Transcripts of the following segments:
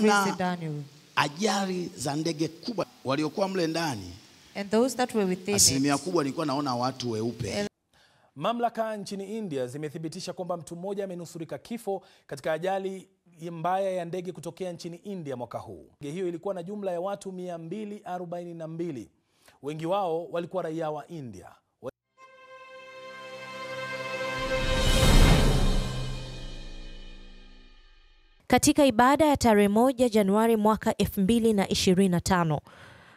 nimeona ajali za ndege kubwa waliokuwa mle ndani. And those that were within asilimia kubwa nilikuwa naona watu weupe. Mamlaka nchini India zimethibitisha kwamba mtu mmoja amenusurika kifo katika ajali mbaya ya ndege kutokea nchini India mwaka huu. Ndege hiyo ilikuwa na jumla ya watu 242. Wengi wao walikuwa raia wa India. Katika ibada ya tarehe 1 Januari mwaka 2025,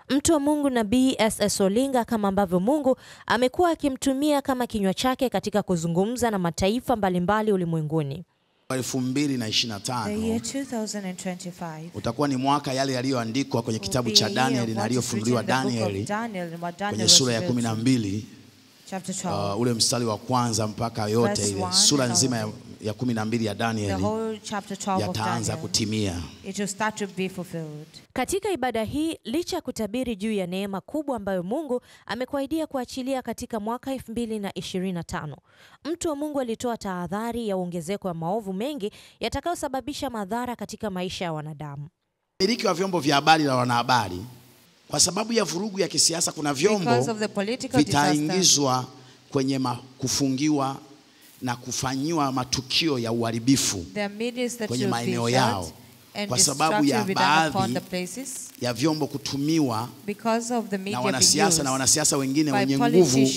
mtu wa Mungu Nabii S.S. Rolinga, kama ambavyo Mungu amekuwa akimtumia kama kinywa chake katika kuzungumza na mataifa mbalimbali ulimwenguni. 2025 utakuwa ni mwaka yale yaliyoandikwa kwenye kitabu cha Danieli na yaliyofunuliwa Danieli kwenye sura ya 12 ule mstari wa kwanza mpaka yote ile sura nzima ya 12 ya Danieli yataanza kutimia. Katika ibada hii, licha ya kutabiri juu ya neema kubwa ambayo Mungu amekuahidia kuachilia katika mwaka 2025, mtu wa Mungu alitoa tahadhari ya ongezeko ya maovu mengi yatakayosababisha madhara katika maisha ya wanadamu. Miliki wa vyombo vya habari na wanahabari, kwa sababu ya vurugu ya kisiasa, kuna vyombo vitaingizwa kwenye kufungiwa na kufanyiwa matukio ya uharibifu kwenye maeneo yao, kwa sababu ya baadhi ya vyombo kutumiwa na wanasiasa na wanasiasa wengine wenye nguvu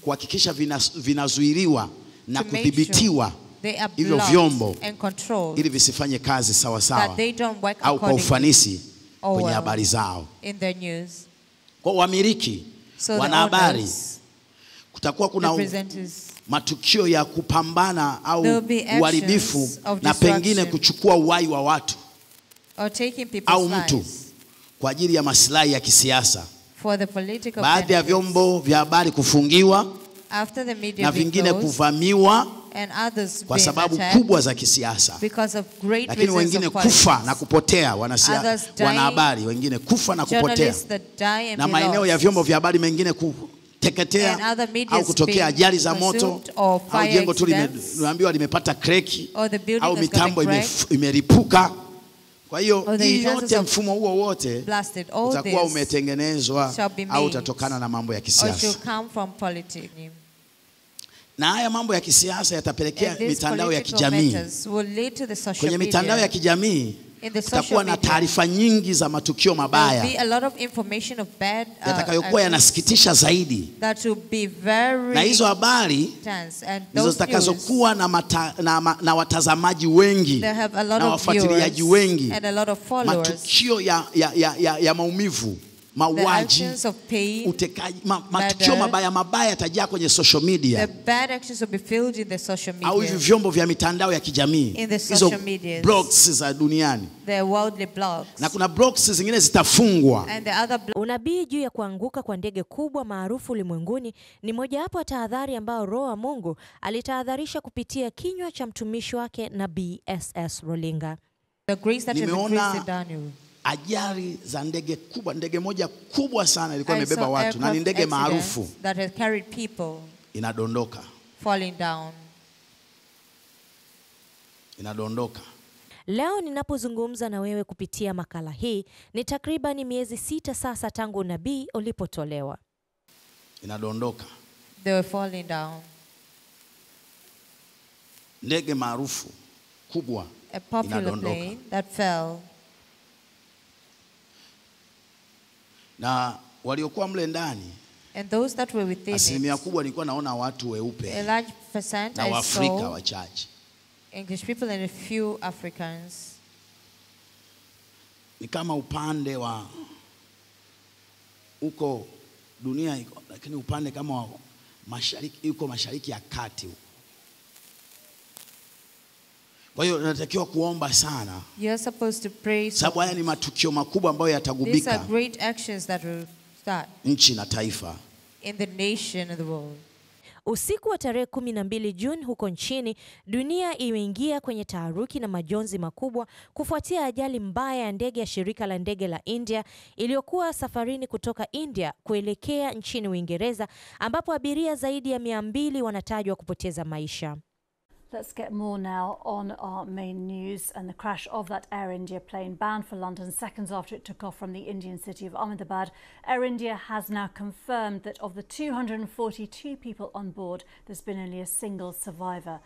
kuhakikisha vinazuiliwa na kudhibitiwa hivyo vyombo ili visifanye kazi sawa sawa au kwa ufanisi kwenye habari zao. Kwa wamiliki, wanahabari, kutakuwa kuna matukio ya kupambana au uharibifu na pengine kuchukua uhai wa watu au mtu kwa ajili ya maslahi ya kisiasa. Baadhi ya vyombo vya habari kufungiwa na vingine kuvamiwa kwa sababu kubwa za kisiasa, lakini wengine kufa na kupotea. Wanahabari wengine kufa na kupotea, na maeneo ya vyombo vya habari mengine kuteketea au kutokea ajali za moto au jengo tu limeambiwa limepata kreki au mitambo imeripuka. Kwa hiyo hii yote, mfumo huo wote utakuwa umetengenezwa au utatokana na mambo ya kisiasa. Na haya mambo ya kisiasa yatapelekea mitandao ya kijamii. Kwenye mitandao ya kijamii kutakuwa na taarifa nyingi za matukio mabaya yatakayokuwa yanasikitisha zaidi, na hizo habari ndizo zitakazokuwa na watazamaji wengi na wafuatiliaji wengi. Matukio ya maumivu, mauaji, utekaji, matukio mabaya yatajaa kwenye social media au hivi vyombo vya mitandao ya kijamii, hizo blogs za duniani, na kuna blogs zingine zitafungwa. Unabii juu ya kuanguka kwa ndege kubwa maarufu ulimwenguni ni mojawapo ya tahadhari ambayo Roho wa Mungu alitahadharisha kupitia kinywa cha mtumishi wake Nabii S.S. Rolinga. Nimeona ajali za ndege kubwa. Ndege moja kubwa sana ilikuwa imebeba watu na ni ndege maarufu, inadondoka. Leo ninapozungumza na wewe kupitia makala hii, ni takriban miezi 6 sasa tangu unabii ulipotolewa. Inadondoka. They were falling down. Ndege maarufu kubwa, a popular plane that fell. Na waliokuwa mle ndani, and those that were within asilimia kubwa nilikuwa naona watu weupe, a large percent na Waafrika wachache, English people and a few Africans. Ni kama upande wa uko dunia iko, lakini upande kama wa mashariki, yuko mashariki ya kati. Kwa hiyo natakiwa kuomba sana. You are supposed to pray. Sababu haya ni matukio makubwa ambayo yatagubika. These are great actions that will start nchi na taifa, in the nation and the world. Usiku wa tarehe 12 Juni huko nchini, dunia imeingia kwenye taharuki na majonzi makubwa kufuatia ajali mbaya ya ndege ya shirika la ndege la India iliyokuwa safarini kutoka India kuelekea nchini Uingereza, ambapo abiria zaidi ya 200 wanatajwa kupoteza maisha. Let's get more now on our main news and the crash of that Air India plane bound for London seconds after it took off from the Indian city of Ahmedabad. Air India has now confirmed that of the 242 people on board, there's been only a single survivor.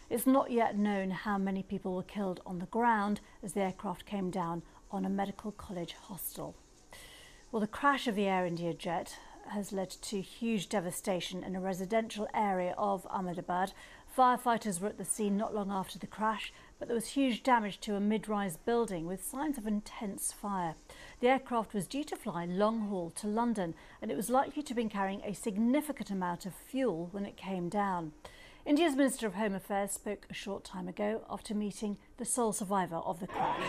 It's not yet known how many people were killed on the ground as the aircraft came down on a medical college hostel. Well, the crash of the Air India jet has led to huge devastation in a residential area of Ahmedabad. Firefighters were at the scene not long after the crash, but there was huge damage to a mid-rise building with signs of intense fire. The aircraft was due to fly long haul to London, and it was likely to have been carrying a significant amount of fuel when it came down. India's Minister of Home Affairs spoke a short time ago after meeting the sole survivor of the crash.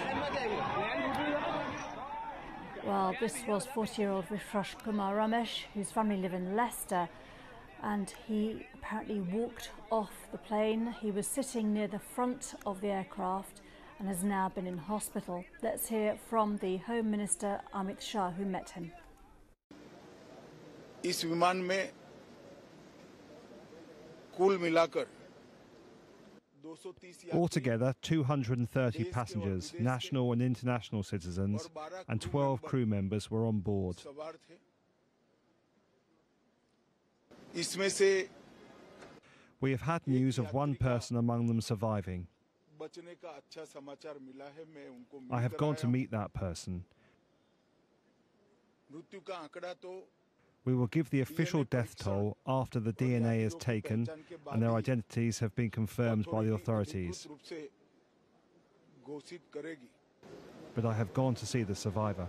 Well, this was 40-year-old Vishwas Kumar Ramesh, whose family live in Leicester, and he apparently walked off the plane. He was sitting near the front of the aircraft and has now been in hospital. Let's hear from the Home Minister Amit Shah, who met him. इस विमान में कुल मिलाकर altogether 230 passengers, national and international citizens, and 12 crew members were on board. We have had news of one person among them surviving. I have gone to meet that person. We will give the official death toll after the DNA is taken and their identities have been confirmed by the authorities. But I have gone to see the survivor.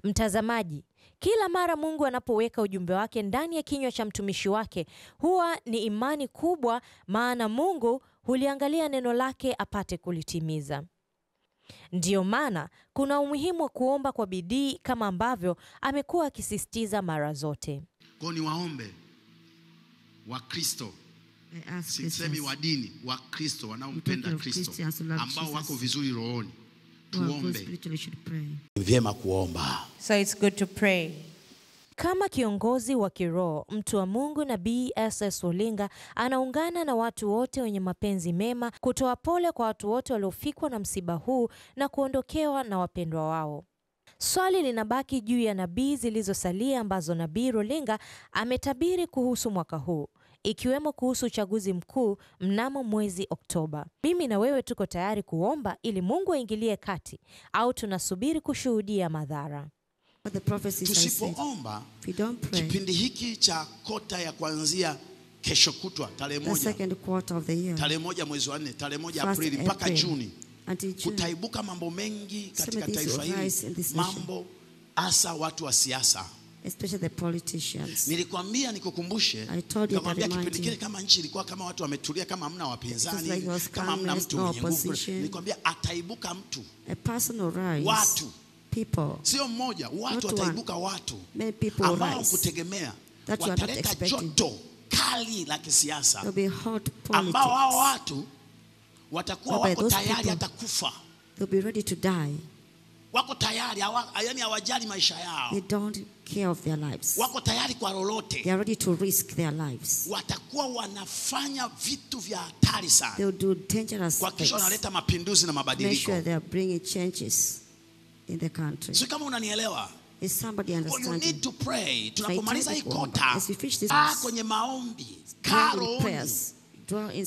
Mtazamaji, kila mara Mungu anapoweka ujumbe wake ndani ya kinywa cha mtumishi wake, huwa ni imani kubwa, maana Mungu huliangalia neno lake apate kulitimiza. Ndiyo maana kuna umuhimu wa kuomba kwa bidii kama ambavyo amekuwa akisisitiza mara zote. Kwa ni waombe wa Kristo, sisemi wa dini, wa Kristo wanaompenda Kristo, ambao wako vizuri rohoni. Tuombe. Vyema kuomba. So it's good to pray. Kama kiongozi wa kiroho, mtu wa Mungu Nabii S.S. Olinga anaungana na watu wote wenye mapenzi mema kutoa pole kwa watu wote waliofikwa na msiba huu na kuondokewa na wapendwa wao. Swali linabaki juu ya nabii zilizosalia ambazo Nabii Olinga ametabiri kuhusu mwaka huu, ikiwemo kuhusu uchaguzi mkuu mnamo mwezi Oktoba. Mimi na wewe tuko tayari kuomba ili Mungu aingilie kati, au tunasubiri kushuhudia madhara? Tusipoomba, kipindi hiki cha kota ya kuanzia kesho kutwa tarehe 1, tarehe 1 mwezi wa 4, tarehe 1 Aprili mpaka Juni, kutaibuka mambo mengi katika taifa hili, mambo hasa watu wa siasa, especially the politicians. Nilikwambia nikukumbushe, nikwambia kipindi kile kama nchi ilikuwa kama watu wametulia, kama hamna wapinzani, kama hamna mtu mwenye nguvu, nilikwambia ataibuka mtu, a person will rise, watu, people, sio mmoja, watu wataibuka, watu ambao kutegemea wataleta joto kali la kisiasa, ambao hao watu watakuwa wako tayari hata kufa. They'll be ready to die. Wako tayari, yani hawajali maisha yao. They don't care of their lives. Wako tayari kwa lolote. They are ready to risk their lives. Watakuwa wanafanya vitu vya hatari sana. They will do dangerous things. Kwa kisha wanaleta mapinduzi na mabadiliko. Make sure they are bringing changes in the country. So kama unanielewa, is somebody understanding? Well, you need to pray. Tunapomaliza hii kota, kwenye maombi,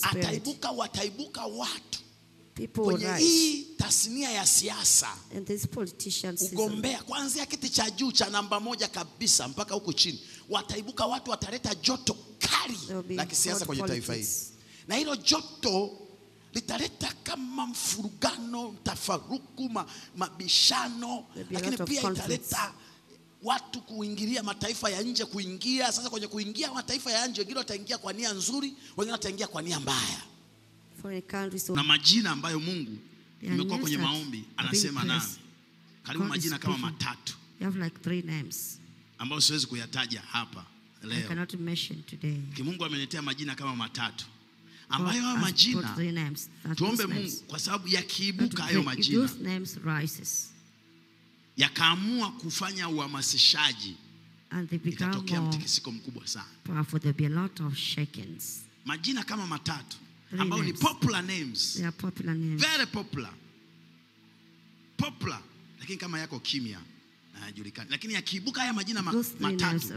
ataibuka, wataibuka watu kwenye hii tasnia ya siasa, ugombea kuanzia kiti cha juu cha namba 1 kabisa mpaka huko chini, wataibuka watu, wataleta joto kali la kisiasa kwenye taifa hili, na hilo joto litaleta kama mfurugano, mtafaruku, mabishano, lakini pia italeta watu kuingilia mataifa ya nje, kuingia sasa. Kwenye kuingia mataifa ya nje, wengine wataingia kwa nia nzuri, wengine wataingia kwa nia mbaya. Na majina ambayo Mungu imekuwa kwenye maombi anasema nami, karibu majina kama 3. You have like 3 names ambayo siwezi kuyataja hapa leo. I cannot mention today. Mungu ameniletea majina kama 3 ambayo hayo majina tuombe Mungu, kwa sababu yakiibuka hayo majina, those names rises, yakaamua kufanya uhamasishaji And they become mtikisiko mkubwa sana. Powerful. There'll be a lot of shakings. Majina kama matatu ambao ni popular names. They are popular names. Very popular. Popular. Lakini kama yako kimya na hayajulikani. Lakini yakiibuka haya majina matatu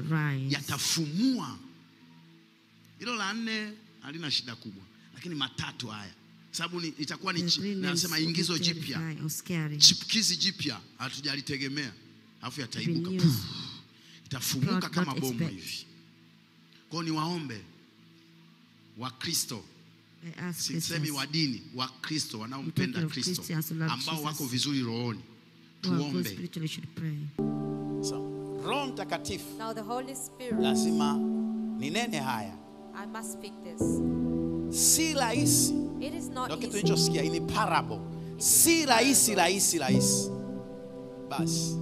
yatafumua. Hilo la 4 halina shida kubwa. Lakini matatu haya, sababu itakuwa ni nasema ingizo jipya, chipukizi jipya, hatujalitegemea, alafu yataibuka, itafumuka kama bomu hivi. Kwa ni waombe wa Kristo, sisemi wa dini, wa Kristo wanaompenda Kristo, ambao wako vizuri rohoni, tuombe. Roho Mtakatifu lazima ninene haya. I must speak this. Si rahisi. It is not easy. Ndio kitu nilichosikia ini parable. Si rahisi. Basi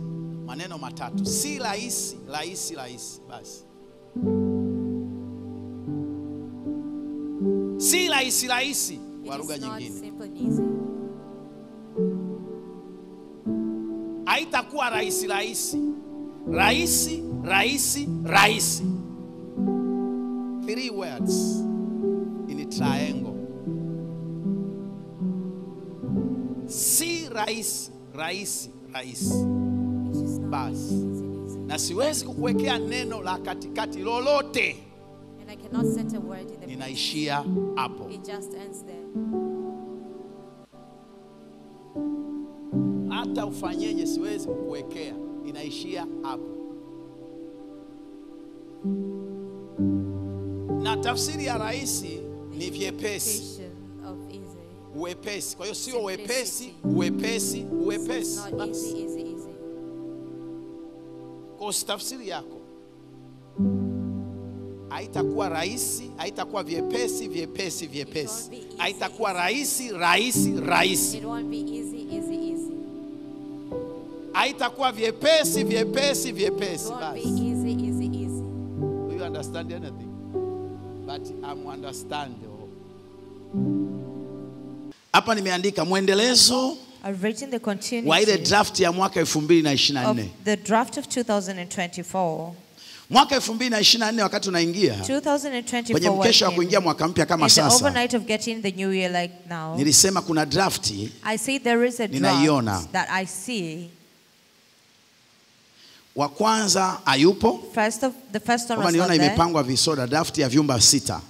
maneno matatu. Si rahisi. Basi. Si rahisi kwa lugha nyingine. Haitakuwa rahisi. Rahisi. 3 words in a triangle. Si rahisi. Basi. Na siwezi kukuwekea neno la katikati lolote. And I cannot set a word in the middle. Inaishia hapo. It just ends there. Hata ufanyeje siwezi kukuwekea. Inaishia hapo. Na tafsiri ya rahisi ni vyepesi. Uwepesi. Kwa hiyo sio uwepesi. Easy. Kwa tafsiri yako haitakuwa rahisi, haitakuwa vyepesi. Haitakuwa rahisi. It won't be easy. Haitakuwa vyepesi. It won't be easy. Do you understand anything? But I'm understanding. Hapa nimeandika mwendelezo wa ile draft ya mwaka 2024. The draft of 2024. Mwaka 2024 wakati unaingia kwenye mkesha wa kuingia mwaka mpya kama sasa, overnight of getting the new year like now, nilisema kuna draft. I say there is a draft that I see. Wa kwanza hayupo. The first one was not there. Imepangwa visoda, draft ya vyumba 6.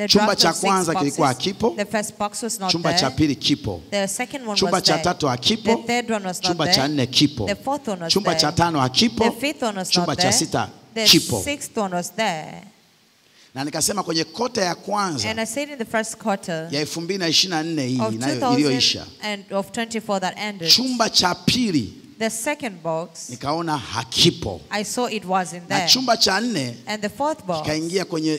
Chumba cha kwanza kilikuwa hakipo. The first box was not chumba cha pili kipo. The second one chumba was there. cha tatu hakipo. The third one was not chumba there. cha 4 kipo. The fourth one was chumba there. cha 5 hakipo. The fifth one was chumba not there. cha 6 the kipo. sixth one was there. Na nikasema kwenye kota ya kwanza, and I said in the first quarter ya 2024 hii nayo iliyoisha, and of 24 that ended, chumba cha pili, the second box, nikaona hakipo. I saw it wasn't there. Na chumba cha 4 and the fourth box kaingia kwenye